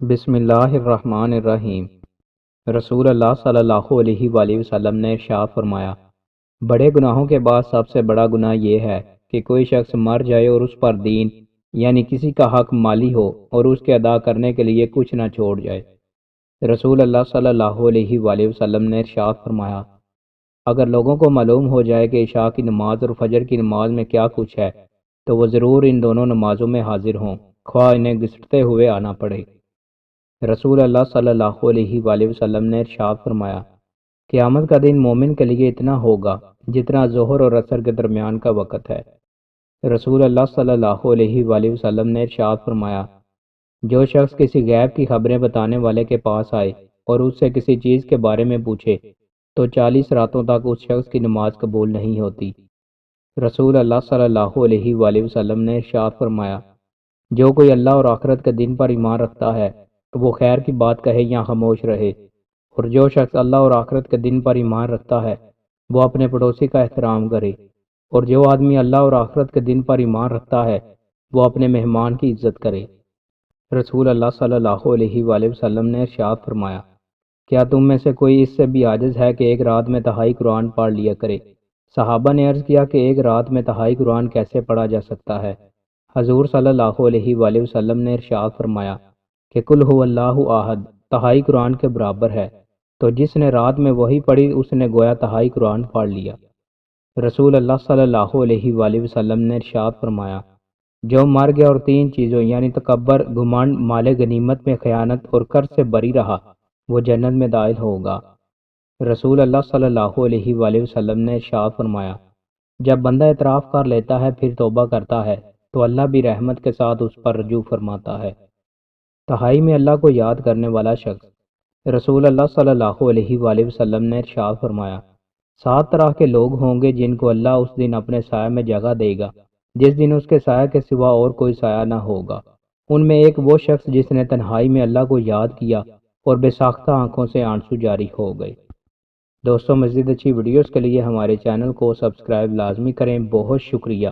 بسم اللہ الرحمن الرحیم۔ رسول اللہ صلی اللہ علیہ وآلہ وسلم نے ارشاد فرمایا، بڑے گناہوں کے بعد سب سے بڑا گناہ یہ ہے کہ کوئی شخص مر جائے اور اس پر دین یعنی کسی کا حق مالی ہو اور اس کے ادا کرنے کے لیے کچھ نہ چھوڑ جائے۔ رسول اللہ صلی اللہ علیہ وآلہ وسلم نے ارشاد فرمایا، اگر لوگوں کو معلوم ہو جائے کہ عشاء کی نماز اور فجر کی نماز میں کیا کچھ ہے تو وہ ضرور ان دونوں نمازوں میں حاضر ہوں، خواہ انہیں گھسٹتے ہوئے آنا پڑے۔ رسول اللہ صلی اللہ علیہ وآلہ وسلم نے ارشاد فرمایا، قیامت کا دن مومن کے لیے اتنا ہوگا جتنا ظہر اور عصر کے درمیان کا وقت ہے۔ رسول اللہ صلی اللہ علیہ وآلہ وسلم نے ارشاد فرمایا، جو شخص کسی غیب کی خبریں بتانے والے کے پاس آئے اور اس سے کسی چیز کے بارے میں پوچھے تو 40 راتوں تک اس شخص کی نماز قبول نہیں ہوتی۔ رسول اللہ صلی اللہ علیہ وآلہ وسلم نے ارشاد فرمایا، جو کوئی اللہ اور آخرت کے دن پر ایمان رکھتا ہے وہ خیر کی بات کہے یا خاموش رہے، اور جو شخص اللہ اور آخرت کے دن پر ایمان رکھتا ہے وہ اپنے پڑوسی کا احترام کرے، اور جو آدمی اللہ اور آخرت کے دن پر ایمان رکھتا ہے وہ اپنے مہمان کی عزت کرے۔ رسول اللہ صلی اللہ علیہ وآلہ وسلم نے ارشاد فرمایا، کیا تم میں سے کوئی اس سے بھی عاجز ہے کہ ایک رات میں تہائی قرآن پڑھ لیا کرے؟ صحابہ نے عرض کیا کہ ایک رات میں تہائی قرآن کیسے پڑھا جا سکتا ہے؟ حضور صلی اللہ علیہ وآلہ وسلم نے ارشاد فرمایا کہ قل هو اللہ احد تہائی قرآن کے برابر ہے، تو جس نے رات میں وہی پڑھی اس نے گویا تہائی قرآن پڑھ لیا۔ رسول اللہ صلی اللہ علیہ وآلہ وسلم نے ارشاد فرمایا، جو مر گیا اور 3 چیزوں یعنی تکبر، گھمنڈ، مال غنیمت میں خیانت اور قرض سے بری رہا وہ جنت میں داخل ہوگا۔ رسول اللہ صلی اللہ علیہ وآلہ وسلم نے ارشاد فرمایا، جب بندہ اعتراف کر لیتا ہے پھر توبہ کرتا ہے تو اللہ بھی رحمت کے ساتھ اس پر رجوع فرماتا ہے۔ تہائی میں اللہ کو یاد کرنے والا شخص۔ رسول اللہ صلی اللہ علیہ وآلہ وسلم نے ارشاد فرمایا، 7 طرح کے لوگ ہوں گے جن کو اللہ اس دن اپنے سایہ میں جگہ دے گا جس دن اس کے سایہ کے سوا اور کوئی سایہ نہ ہوگا۔ ان میں ایک وہ شخص جس نے تنہائی میں اللہ کو یاد کیا اور بے ساختہ آنکھوں سے آنسو جاری ہو گئے۔ دوستوں، مزید اچھی ویڈیوز کے لیے ہمارے چینل کو سبسکرائب لازمی کریں۔ بہت شکریہ۔